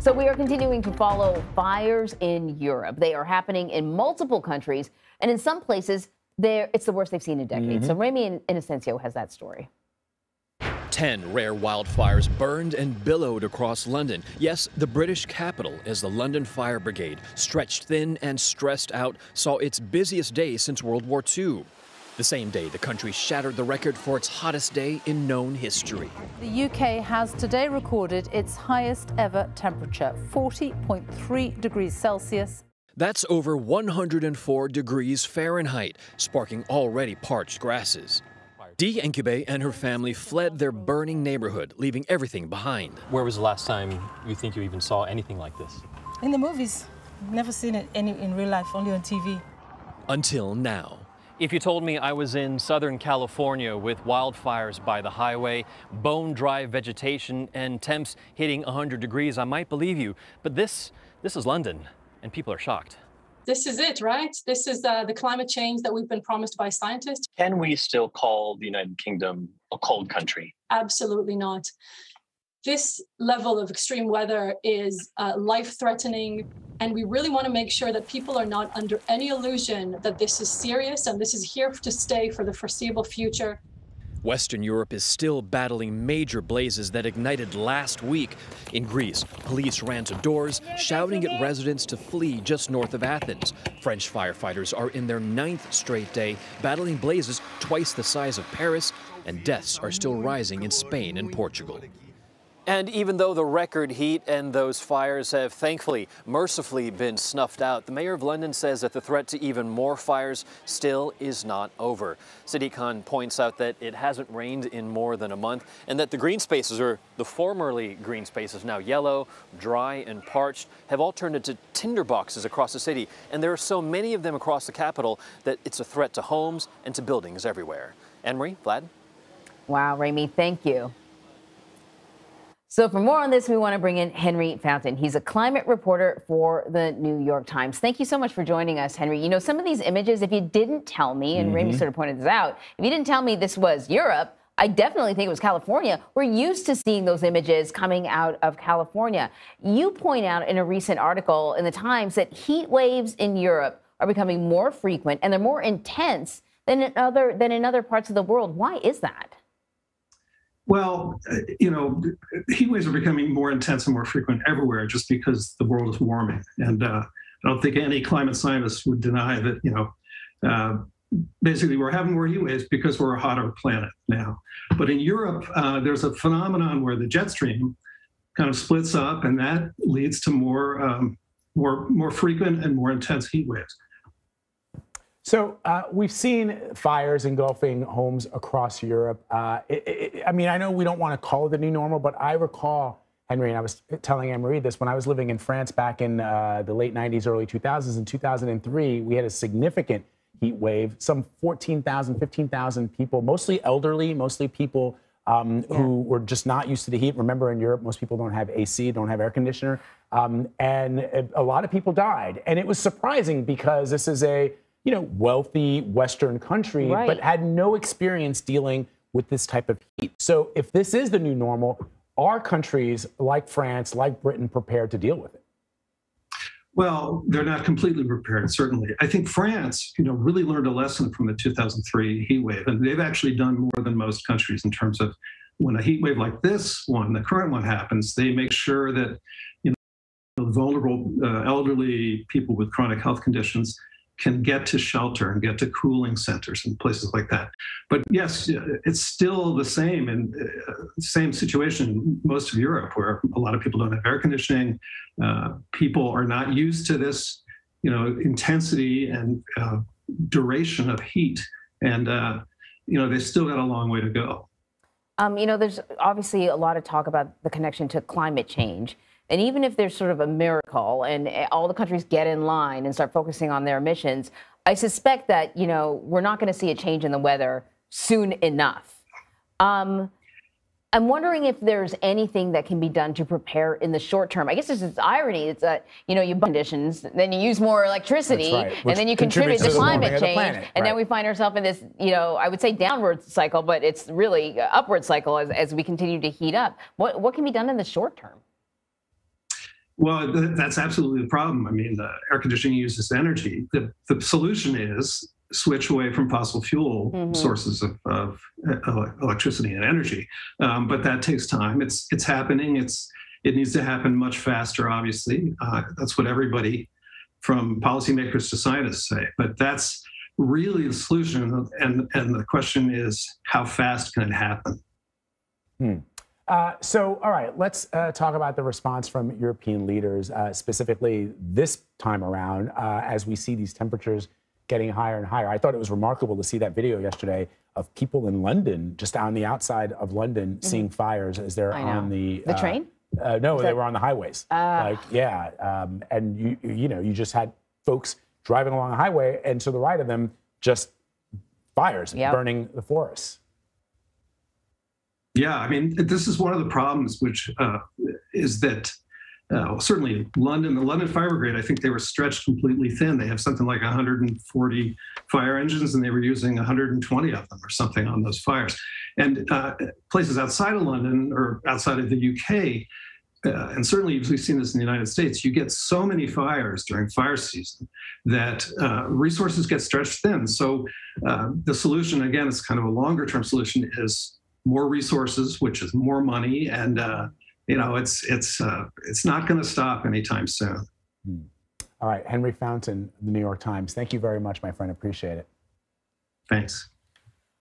So we are continuing to follow fires in Europe. They are happening in multiple countries, and in some places, it's the worst they've seen in decades. So Ramy Inocencio has that story. 10 rare wildfires burned and billowed across London. Yes, the British capital, as the London Fire Brigade, stretched thin and stressed out, saw its busiest day since World War II. The same day, the country shattered the record for its hottest day in known history. The UK has today recorded its highest ever temperature, 40.3 degrees Celsius. That's over 104 degrees Fahrenheit, sparking already parched grasses. Dee Encube and her family fled their burning neighborhood, leaving everything behind. Where was the last time you think you even saw anything like this? In the movies. Never seen it in real life, only on TV. Until now. If you told me I was in Southern California with wildfires by the highway, bone-dry vegetation, and temps hitting 100 degrees, I might believe you. But this is London, and people are shocked. This is it, right? This is the climate change that we've been promised by scientists. Can we still call the United Kingdom a cold country? Absolutely not. This level of extreme weather is life-threatening, and we really want to make sure that people are not under any illusion that this is serious and this is here to stay for the foreseeable future. Western Europe is still battling major blazes that ignited last week. In Greece, police ran to doors, shouting at residents to flee just north of Athens. French firefighters are in their 9th straight day, battling blazes twice the size of Paris, and deaths are still rising in Spain and Portugal. And even though the record heat and those fires have thankfully, mercifully been snuffed out, the mayor of London says that the threat to even more fires still is not over. Sadiq Khan points out that it hasn't rained in more than a month and that the green spaces, or the formerly green spaces, now yellow, dry and parched, have all turned into tinder boxes across the city. And there are so many of them across the capital that it's a threat to homes and to buildings everywhere. Anne-Marie, Vlad? Wow, Ramy, thank you. So for more on this, we want to bring in Henry Fountain. He's a climate reporter for the New York Times. Thank you so much for joining us, Henry. You know, some of these images, if you didn't tell me, and Ramy sort of pointed this out, if you didn't tell me this was Europe, I definitely think it was California. We're used to seeing those images coming out of California. You point out in a recent article in the Times that heat waves in Europe are becoming more frequent and they're more intense than in other parts of the world. Why is that? Well, you know, heat waves are becoming more intense and more frequent everywhere just because the world is warming. And I don't think any climate scientist would deny that, you know, basically we're having more heat waves because we're a hotter planet now. But in Europe, there's a phenomenon where the jet stream kind of splits up, and that leads to more frequent and more intense heat waves. So we've seen fires engulfing homes across Europe. I mean, I know we don't want to call it the new normal, but I recall, Henry, and I was telling Anne-Marie this, when I was living in France back in the late 90s, early 2000s, in 2003, we had a significant heat wave, some 14,000, 15,000 people, mostly elderly, mostly people who were just not used to the heat. Remember, in Europe, most people don't have AC, don't have air conditioner, and a lot of people died. And it was surprising because this is a wealthy Western country, but had no experience dealing with this type of heat. So if this is the new normal, are countries like France, like Britain, prepared to deal with it? Well, they're not completely prepared, certainly. I think France, really learned a lesson from the 2003 heat wave, and they've actually done more than most countries in terms of when a heat wave like this one, the current one, happens, they make sure that vulnerable elderly people with chronic health conditions can get to shelter and get to cooling centers and places like that. But yes, it's still the same, and same situation in most of Europe, where a lot of people don't have air conditioning. People are not used to this, intensity and duration of heat, and they still got a long way to go. There's obviously a lot of talk about the connection to climate change. And even if there's sort of a miracle and all the countries get in line and start focusing on their emissions, I suspect that, we're not going to see a change in the weather soon enough. I'm wondering if there's anything that can be done to prepare in the short term. I guess there's this irony. It's that, you conditions, then you use more electricity, and then you contribute to climate change. And then we find ourselves in this, I would say downward cycle, but it's really upward cycle as we continue to heat up. What can be done in the short term? Well, that's absolutely the problem. I mean, the air conditioning uses energy. The solution is switch away from fossil fuel sources of electricity and energy. But that takes time. It's happening. It needs to happen much faster, obviously. That's what everybody from policymakers to scientists say. But that's really the solution. And the question is, how fast can it happen? So, all right, let's talk about the response from European leaders, specifically this time around, as we see these temperatures getting higher and higher. I thought it was remarkable to see that video yesterday of people in London, just on the outside of London, seeing fires as they're on the train. No, they were on the highways. And you just had folks driving along a highway, and to the right of them, just fires burning the forests. Yeah, I mean, this is one of the problems, which is that certainly London, the London Fire Brigade, I think they were stretched completely thin. They have something like 140 fire engines, and they were using 120 of them or something on those fires. And places outside of London or outside of the UK, and certainly we've seen this in the United States, you get so many fires during fire season that resources get stretched thin. So the solution, again, is kind of a longer term solution, is more resources, which is more money, and it's not going to stop anytime soon. All right, Henry Fountain, the New York Times. Thank you very much, my friend. Appreciate it. Thanks.